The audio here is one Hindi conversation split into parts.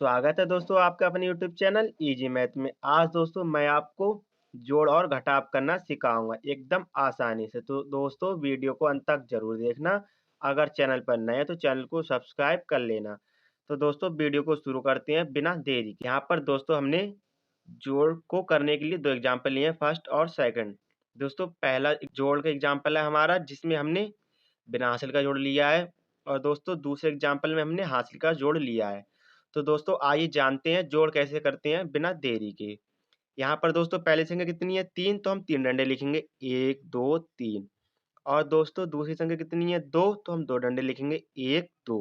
स्वागत है दोस्तों आपका अपने यूट्यूब चैनल इजी मैथ में। आज दोस्तों मैं आपको जोड़ और घटाव करना सिखाऊंगा एकदम आसानी से। तो दोस्तों वीडियो को अंत तक जरूर देखना। अगर चैनल पर नए हैं तो चैनल को सब्सक्राइब कर लेना। तो दोस्तों वीडियो को शुरू करते हैं बिना देरी के। यहाँ पर दोस्तों हमने जोड़ को करने के लिए दो एग्जाम्पल लिए हैं, फर्स्ट और सेकंड। दोस्तों पहला जोड़ का एग्जाम्पल है हमारा जिसमें हमने बिना हासिल का जोड़ लिया है, और दोस्तों दूसरे एग्जाम्पल में हमने हासिल का जोड़ लिया है। तो दोस्तों आइए जानते हैं जोड़ कैसे करते हैं बिना देरी के। यहाँ पर दोस्तों पहली संख्या कितनी है 3, तो हम 3 डंडे लिखेंगे 1 2 3। और दोस्तों दूसरी संख्या कितनी है 2, तो हम 2 डंडे लिखेंगे 1 2।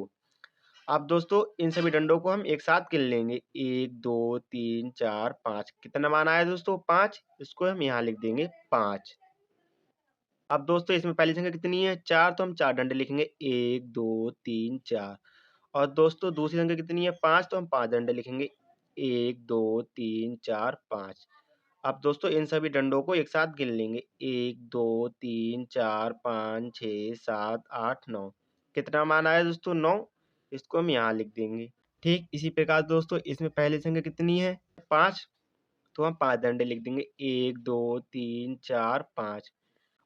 अब दोस्तों इन सभी डंडों को हम एक साथ गिन लेंगे 1 2 3 4 5। कितना मान आया दोस्तों 5, इसको हम यहाँ लिख देंगे 5। अब दोस्तों इसमें पहली संख्या कितनी है 4, तो हम 4 डंडे लिखेंगे 1 2 3 4। और दोस्तों दूसरी संख्या कितनी है 5, तो हम 5 डंडे लिखेंगे 1 2 3 4 5। अब दोस्तों इन सभी डंडों को एक साथ गिन लेंगे 1 2 3 4 5 6 7 8 9। कितना मान आया दोस्तों 9, इसको हम यहाँ लिख देंगे। ठीक इसी प्रकार दोस्तों इसमें पहली संख्या कितनी है 5, तो हम 5 डंडे लिख देंगे 1 2 3 4 5।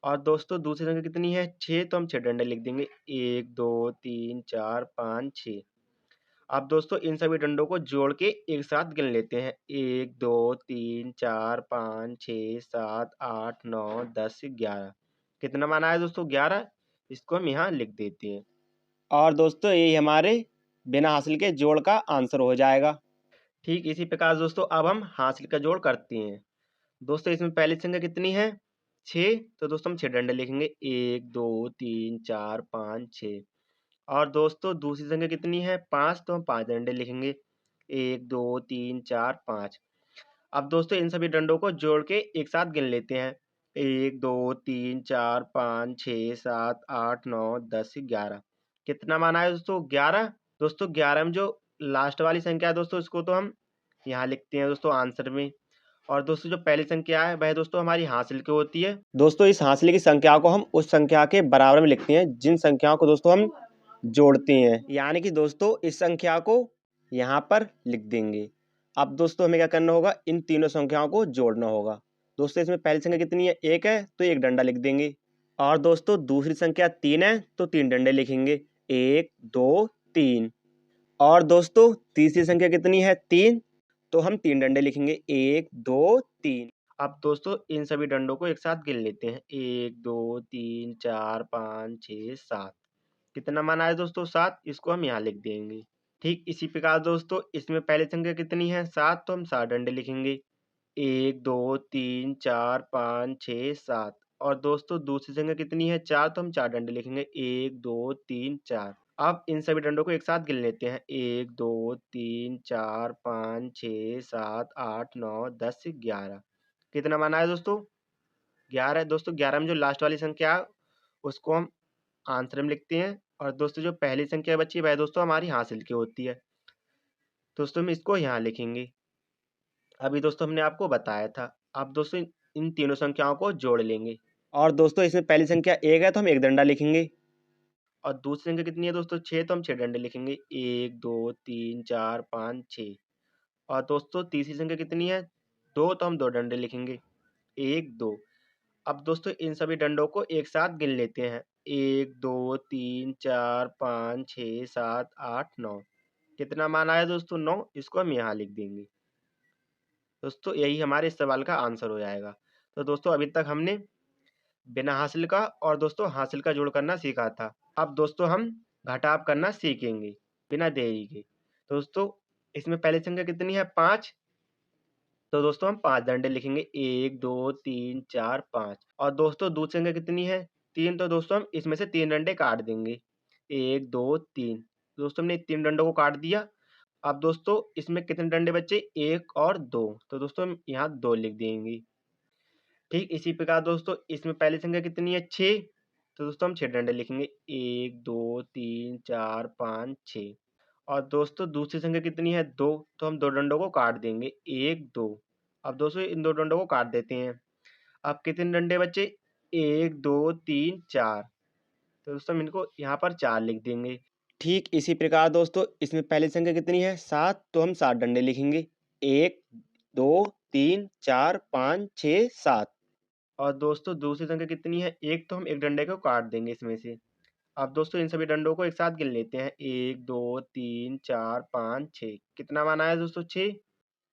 और दोस्तों दूसरी संख्या कितनी है 6, तो हम 6 डंडे लिख देंगे 1 2 3 4 5 6। अब दोस्तों इन सभी डंडों को जोड़ के एक साथ गिन लेते हैं 1 2 3 4 5 6 7 8 9 10 11। कितना मान आया दोस्तों 11, इसको हम यहाँ लिख देते हैं। और दोस्तों यही हमारे बिना हासिल के जोड़ का आंसर हो जाएगा। ठीक इसी प्रकार दोस्तों अब हम हासिल का जोड़ करते हैं। दोस्तों इसमें पहली संख्या कितनी है 6, तो दोस्तों हम 6 डंडे लिखेंगे 1 2 3 4 5 6। और दोस्तों दूसरी संख्या कितनी है 5, तो हम 5 डंडे लिखेंगे 1 2 3 4 5। अब दोस्तों इन सभी डंडों को जोड़ के एक साथ गिन लेते हैं 1 2 3 4 5 6 7 8 9 10 11। कितना माना है दोस्तों 11। दोस्तों 11 में जो लास्ट वाली संख्या है दोस्तों इसको तो हम यहाँ लिखते हैं दोस्तों आंसर में। और दोस्तों जो पहली संख्या है वह दोस्तों हमारी हासिल की होती है। दोस्तों इस हासिल की संख्या को हम उस संख्या के बराबर में लिखते हैं जिन संख्याओं को दोस्तों हम जोड़ते हैं। यानी कि दोस्तों इस संख्या को यहाँ पर लिख देंगे। अब दोस्तों हमें क्या करना होगा, इन तीनों संख्याओं को जोड़ना होगा। दोस्तों इसमें पहली संख्या कितनी है 1 है, तो 1 डंडा लिख देंगे। और दोस्तों दूसरी संख्या 3 है, तो 3 डंडे लिखेंगे 1 2 3। और दोस्तों तीसरी संख्या कितनी है 3, तो हम 3 डंडे लिखेंगे 1 2 3। अब दोस्तों इन सभी डंडों को एक साथ गिन लेते हैं 1 2 3 4 5 6 7। कितना मान आया दोस्तों 7, इसको हम यहाँ लिख देंगे। ठीक इसी प्रकार दोस्तों इसमें पहली संख्या कितनी है 7, तो हम 7 डंडे लिखेंगे 1 2 3 4 5 6 7। और दोस्तों दूसरी संख्या कितनी है 4, तो हम 4 डंडे लिखेंगे 1 2 3 4। अब इन सभी डंडों को एक साथ गिन लेते हैं 1 2 3 4 5 6 7 8 9 10 11। कितना मान आया दोस्तों 11। दोस्तों 11 में जो लास्ट वाली संख्या है उसको हम आंसर में लिखते हैं। और दोस्तों जो पहली संख्या बची वह दोस्तों हमारी हासिल की होती है, दोस्तों हम इसको यहाँ लिखेंगे। अभी दोस्तों हमने आपको बताया था। अब दोस्तों इन तीनों संख्याओं को जोड़ लेंगे। और दोस्तों इसमें पहली संख्या 1 है, तो हम 1 डंडा लिखेंगे। और दूसरी संख्या कितनी है दोस्तों 6, तो हम 6 डंडे लिखेंगे 1 2 3 4 5 6। और दोस्तों तीसरी संख्या कितनी है 2, तो हम 2 डंडे लिखेंगे 1 2। अब दोस्तों इन सभी डंडों को एक साथ गिन लेते हैं 1 2 3 4 5 6 7 8 9। कितना मान आया दोस्तों 9, इसको हम यहाँ लिख देंगे। दोस्तों यही हमारे इस सवाल का आंसर हो जाएगा। तो दोस्तों अभी तक हमने बिना हासिल का और दोस्तों हासिल का जोड़ करना सीखा था। अब दोस्तों हम घटाव करना सीखेंगे बिना देरी के। दोस्तों इसमें पहली संख्या कितनी है 5, तो दोस्तों हम 5 डंडे लिखेंगे 1 2 3 4 5। और दोस्तों दूसरी संख्या कितनी है 3, तो दोस्तों हम इसमें से 3 डंडे काट देंगे 1 2 3। दोस्तों हमने 3 डंडों को काट दिया। अब दोस्तों इसमें कितने डंडे बचे 1 और 2, तो दोस्तों हम यहाँ 2 लिख देंगे। ठीक इसी प्रकार दोस्तों इसमें पहली संख्या कितनी है 6, तो दोस्तों हम 6 डंडे लिखेंगे 1 2 3 4 5 6। और दोस्तों दूसरी संख्या कितनी है 2, तो हम 2 डंडों को काट देंगे 1 2। अब दोस्तों इन 2 डंडों को काट देते हैं। अब कितने डंडे बचे 1 2 3 4, तो दोस्तों हम इनको यहाँ पर 4 लिख देंगे। ठीक इसी प्रकार दोस्तों इसमें पहली संख्या कितनी है 7, तो हम 7 डंडे लिखेंगे। 1, 2, 3, 4, 5, 6, 7। और दोस्तों दूसरी संख्या कितनी है 1, तो हम एक डंडे को काट देंगे इसमें से। अब दोस्तों इन सभी डंडों को एक साथ गिन लेते हैं। 1, 2, 3, 4, 5, 6। कितना मान आया दोस्तों 6।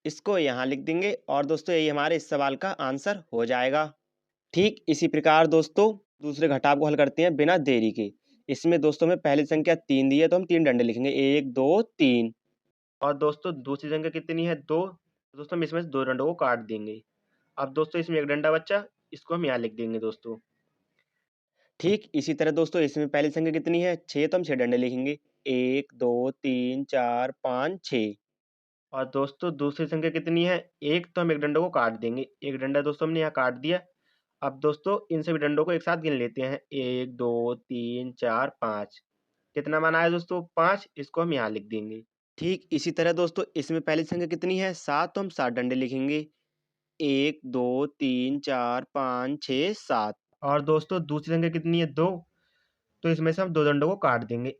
इसको यहाँ लिख देंगे और दोस्तों यही हमारे इस सवाल का आंसर हो जाएगा। ठीक इसी प्रकार दोस्तों दूसरे घटाव को हल करते हैं बिना देरी के। इसमें दोस्तों में पहली संख्या 3 दी है तो हम 3 डंडे लिखेंगे। 1, 2, 3। और दोस्तों दूसरी संख्या कितनी है 2, तो दोस्तों हम इसमें से 2 डंडों को काट देंगे। अब दोस्तों इसमें एक डंडा बचा, इसको हम यहाँ लिख देंगे दोस्तों। ठीक इसी तरह दोस्तों इसमें पहली संख्या कितनी है 6, तो हम 6 डंडे लिखेंगे। 1, 2, 3, 4, 5, 6। और दोस्तों दूसरी संख्या कितनी है 1, तो हम एक डंडे को काट देंगे। एक डंडा दोस्तों हमने यहाँ काट दिया। अब दोस्तों इन सभी डंडों को एक साथ गिन लेते हैं। 1, 2, 3, 4, 5। कितना मान आया दोस्तों 5। इसको हम यहाँ लिख देंगे। ठीक इसी तरह दोस्तों इसमें पहली संख्या कितनी है 7, तो हम 7 डंडे लिखेंगे। 1, 2, 3, 4, 5, 6, 7। और दोस्तों दूसरी संख्या कितनी है 2, तो इसमें से हम 2 डंडों को काट देंगे।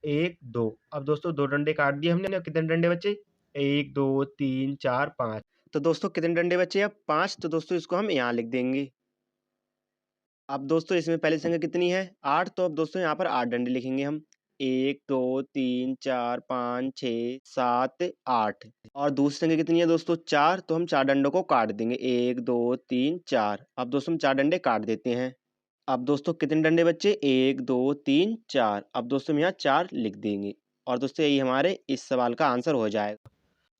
1, 2। अब दोस्तों 2 डंडे काट दिए हमने, अब कितने डंडे बचे 1, 2, 3, 4, 5। तो दोस्तों कितने डंडे बचे अब 5, तो दोस्तों इसको हम यहाँ लिख देंगे। अब दोस्तों इसमें पहली संख्या कितनी है 8, तो अब दोस्तों यहाँ पर 8 डंडे लिखेंगे हम। 1, 2, 3, 4, 5, 6, 7, 8। और दूसरी संख्या कितनी है दोस्तों 4, तो हम 4 डंडों को काट देंगे। 1, 2, 3, 4। अब दोस्तों हम 4 डंडे काट देते हैं। अब दोस्तों कितने डंडे बचे 1, 2, 3, 4। अब दोस्तों हम यहाँ 4 लिख देंगे और दोस्तों यही हमारे इस सवाल का आंसर हो जाएगा।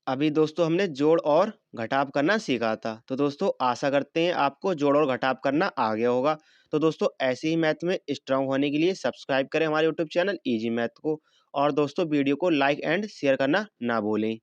अभी दोस्तों हमने जोड़ और घटाव करना सीखा था। तो दोस्तों आशा करते हैं आपको जोड़ और घटाव करना आ गया होगा। तो दोस्तों ऐसे ही मैथ में स्ट्रांग होने के लिए सब्सक्राइब करें हमारे यूट्यूब चैनल ईजी मैथ को। और दोस्तों वीडियो को लाइक एंड शेयर करना ना भूलें।